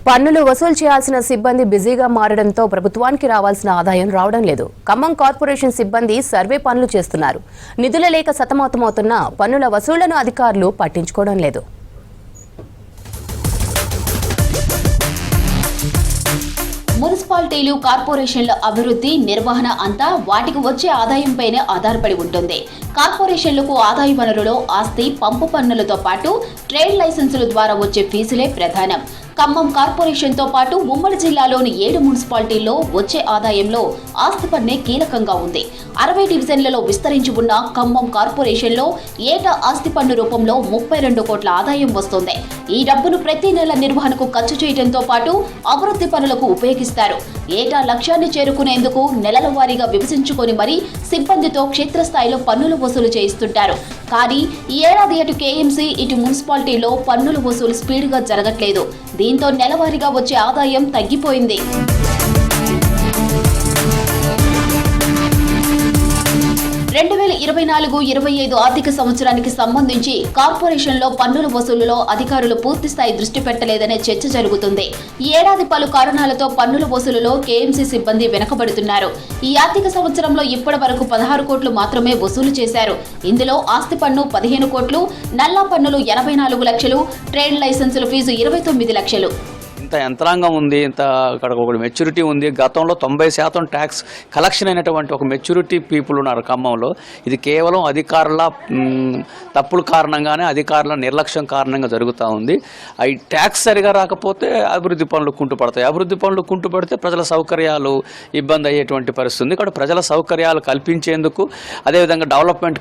పన్నులు వసూలు చేయాల్సిన సిబ్బంది బిజీగా మారడంతో ప్రభుత్వానికి రావాల్సిన ఆదాయం రావడం లేదు. ఖమ్మం కార్పొరేషన్ సిబ్బంది సర్వే పనులు చేస్తున్నారు. నిధుల లేక సతమతమవుతున్న పన్నుల వసూళ్లను అధికారులు పట్టించుకోవడం లేదు. మున్సిపాలిటీలు కార్పొరేషన్ల అభివృద్ధి నిర్వహణ అంతా వాటికి వచ్చే ఆదాయంపైనే ఆధారపడి ఉంటుంది. కార్పొరేషన్లకు ఆదాయ వనరులో ఆస్తి పంపు పన్నులతో పాటు ట్రేడ్ లైసెన్సుల ద్వారా వచ్చే ఫీజులే ప్రధానం. ఖమ్మం కార్పొరేషన్తో పాటు ఉమ్మడి జిల్లాలోని 7 మున్సిపాలిటీల్లో వచ్చే ఆదాయంలో ఆస్తి పన్నే కీలకంగా ఉంది. 60 డివిజన్లలో విస్తరించి ఉన్న ఖమ్మం కార్పొరేషన్లో ఏటా ఆస్తి పన్ను రూపంలో 32 కోట్ల ఆదాయం వస్తుంది. ఈ డబ్బును ప్రతి నెల నిర్వహణకు ఖర్చు చేయడంతో పాటు అభివృద్ధి పనులకు ఉపయోగిస్తారు. ఏటా లక్ష్యాన్ని చేరుకునేందుకు నెలల వారీగా విభజించుకొని మరీ సిబ్బందితో క్షేత్రస్థాయిలో పన్నులు వసూలు చేయిస్తుంటారు. కానీ ఈ ఏడాది అటు కేఎంసీ ఇటు మున్సిపాలిటీలో పన్నుల వసూలు స్పీడ్గా జరగట్లేదు. దీంతో నెలవారీగా వచ్చే ఆదాయం తగ్గిపోయింది. 2024-25 ఆర్థిక సంవత్సరానికి సంబంధించి కార్పొరేషన్లో పన్నుల వసూలులో అధికారులు పూర్తిస్థాయి దృష్టి పెట్టలేదనే చర్చ జరుగుతుంది. ఈ ఏడాది పలు కారణాలతో పన్నుల వసూలులో కేఎంసీ సిబ్బంది వెనకబడుతున్నారు. ఈ ఆర్థిక సంవత్సరంలో ఇప్పటి వరకు 16 కోట్లు మాత్రమే వసూలు చేశారు. ఇందులో ఆస్తి పన్ను 15 కోట్లు, నల్లా పన్నులు 84 లక్షలు, ట్రేడ్ లైసెన్సుల ఫీజు 29 లక్షలు. ఇంత యంత్రాంగం ఉంది, ఇంత అక్కడ ఒక మెచ్యూరిటీ ఉంది. గతంలో 90% ట్యాక్స్ కలెక్షన్ అయినటువంటి ఒక మెచ్యూరిటీ పీపుల్ ఉన్నారు ఖమ్మంలో. ఇది కేవలం అధికారుల తప్పుల కారణంగానే, అధికారుల నిర్లక్ష్యం కారణంగా జరుగుతూ ఉంది. ఈ ట్యాక్స్ సరిగా రాకపోతే అభివృద్ధి పనులు కుంటుపడతాయి. అభివృద్ధి పనులు కుంటుపడితే ప్రజల సౌకర్యాలు ఇబ్బంది అయ్యేటువంటి పరిస్థితి ఉంది. ఇక్కడ ప్రజల సౌకర్యాలు కల్పించేందుకు, అదేవిధంగా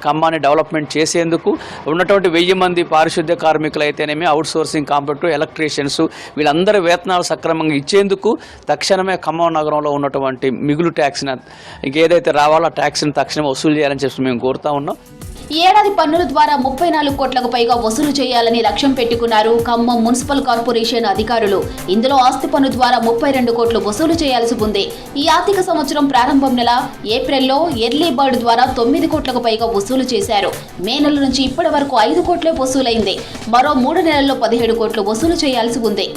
ఖమ్మాన్ని డెవలప్మెంట్ చేసేందుకు ఉన్నటువంటి 1000 మంది పారిశుద్ధ్య కార్మికులు అయితేనేమి, అవుట్ సోర్సింగ్ కాంట్రాక్టు, ఎలక్ట్రీషియన్స్, వీళ్ళందరూ వేతనాలు సక్రమంగా ఇచ్చేందుకు తక్షణమే ఖమ్మం నగరంలో ఉన్నటువంటి మిగులు ట్యాక్స్ని, ఇంకేదైతే రావాలో ఆ ట్యాక్స్ని తక్షణమే వసూలు చేయాలని చెప్పి మేము కోరుతా ఉన్నాం. ఈ ఏడాది పన్నుల ద్వారా 34 కోట్లకు పైగా వసూలు చేయాలని లక్ష్యం పెట్టుకున్నారు ఖమ్మం మున్సిపల్ కార్పొరేషన్ అధికారులు. ఇందులో ఆస్తి పన్ను ద్వారా 32 కోట్లు వసూలు చేయాల్సి ఉంది. ఈ ఆర్థిక సంవత్సరం ప్రారంభం నెల ఏప్రిల్లో ఎర్లీ బర్డ్ ద్వారా 9 కోట్లకు పైగా వసూలు చేశారు. మే నెల నుంచి ఇప్పటి వరకు 5 కోట్లే వసూలైంది. మరో 3 నెలల్లో 17 కోట్లు వసూలు చేయాల్సి ఉంది.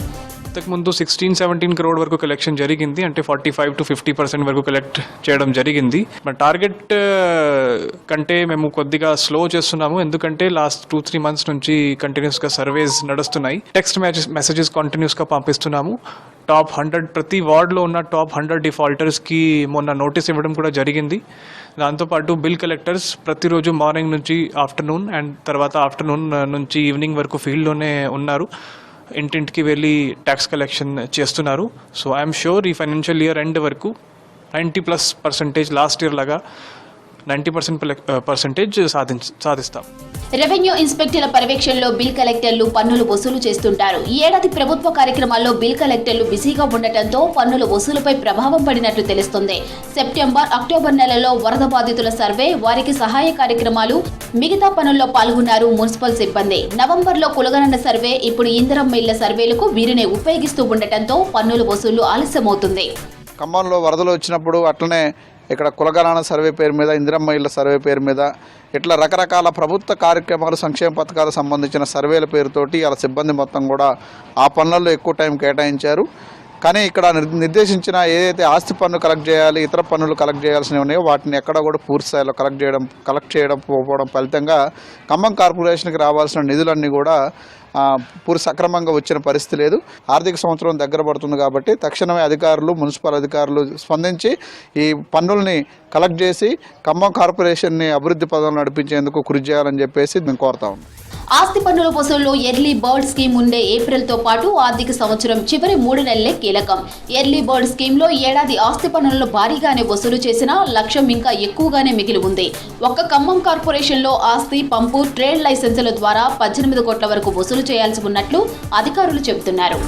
ఇంతకుముందు 16-17 crore వరకు కలెక్షన్ జరిగింది. అంటే 45 to 50% వరకు కలెక్ట్ చేయడం జరిగింది. మన టార్గెట్ కంటే మేము కొద్దిగా స్లో చేస్తున్నాము. ఎందుకంటే లాస్ట్ 2-3 months నుంచి కంటిన్యూస్గా సర్వేస్ నడుస్తున్నాయి. టెక్స్ట్ మెసేజెస్ కంటిన్యూస్గా పంపిస్తున్నాము. టాప్ 100 ప్రతి వార్డులో ఉన్న టాప్ 100 డిఫాల్టర్స్కి మొన్న నోటీస్ ఇవ్వడం కూడా జరిగింది. దాంతోపాటు బిల్ కలెక్టర్స్ ప్రతిరోజు మార్నింగ్ నుంచి ఆఫ్టర్నూన్ అండ్ తర్వాత ఆఫ్టర్నూన్ నుంచి ఈవినింగ్ వరకు ఫీల్డ్లోనే ఉన్నారు. ఇంటింటికి వెళ్ళి ట్యాక్స్ కలెక్షన్ చేస్తున్నారు. సో ఐఎమ్ షూర్ ఈ ఫైనాన్షియల్ ఇయర్ ఎండ్ వరకు 90+% లాస్ట్ ఇయర్ లాగా 90% సాధిస్తాం. రెవెన్యూ ఇన్స్పెక్టర్ల పర్యవేక్షణలో బిల్ కలెక్టర్లు పన్నులు వసూలు చేస్తుంటారు. ఈ ఏడాది ప్రభుత్వ కార్యక్రమాల్లో బిల్ కలెక్టర్లు బిజీగా ఉండటంతో పన్నుల వసూలుపై ప్రభావం పడినట్లు తెలుస్తుంది. సెప్టెంబర్, అక్టోబర్ నెలలో వరద బాధితుల సర్వే, వారికి సహాయ కార్యక్రమాలు, మిగతా పనుల్లో పాల్గొన్నారు మున్సిపల్ సిబ్బంది. నవంబర్లో కులగణన సర్వే, ఇప్పుడు ఇందిరమ్మ ఇళ్ల సర్వేలకు వీరినే ఉపయోగిస్తూ ఉండటంతో పన్నుల వసూలు ఆలస్యమవుతుంది. ఖమ్మంలో వరదలు వచ్చినప్పుడు అట్లనే ఇక్కడ కులగణన సర్వే పేరు మీద, ఇందిరమ్మ ఇళ్ల సర్వే పేరు మీద ఇట్లా రకరకాల ప్రభుత్వ కార్యక్రమాలు, సంక్షేమ పథకాలకు సంబంధించిన సర్వేల పేరుతోటి వాళ్ళ సిబ్బంది మొత్తం కూడా ఆ పనులలో ఎక్కువ టైం కేటాయించారు. కానీ ఇక్కడ నిర్దేశించిన ఏదైతే ఆస్తి పన్ను కలెక్ట్ చేయాలి, ఇతర పన్నులు కలెక్ట్ చేయాల్సినవి ఉన్నాయో వాటిని ఎక్కడ కూడా పూర్తి స్థాయిలో కలెక్ట్ చేయడం పోవడం ఫలితంగా ఖమ్మం కార్పొరేషన్కి రావాల్సిన నిధులన్నీ కూడా పూర్తి సక్రమంగా వచ్చిన పరిస్థితి లేదు. ఆర్థిక సంవత్సరం దగ్గర పడుతుంది కాబట్టి తక్షణమే అధికారులు, మున్సిపల్ అధికారులు స్పందించి ఈ పన్నుల్ని కలెక్ట్ చేసి ఖమ్మం కార్పొరేషన్ని అభివృద్ధి పదంలో నడిపించేందుకు కృషి చేయాలని చెప్పేసి మేము కోరుతా ఉన్నాం. ఆస్తి పన్నుల వసూలులో ఎర్లీ బర్డ్ స్కీమ్ ఉండే ఏప్రిల్తో పాటు ఆర్థిక సంవత్సరం చివరి 3 నెలలే కీలకం. ఎర్లీ బర్డ్ స్కీమ్లో ఏడాది ఆస్తి పన్నులను భారీగానే వసూలు చేసినా లక్ష్యం ఇంకా ఎక్కువగానే మిగిలి ఉంది. ఒక్క ఖమ్మం కార్పొరేషన్లో ఆస్తి, పంపు, ట్రేడ్ లైసెన్సుల ద్వారా 18 కోట్ల వరకు వసూలు చేయాల్సి ఉన్నట్లు అధికారులు చెబుతున్నారు.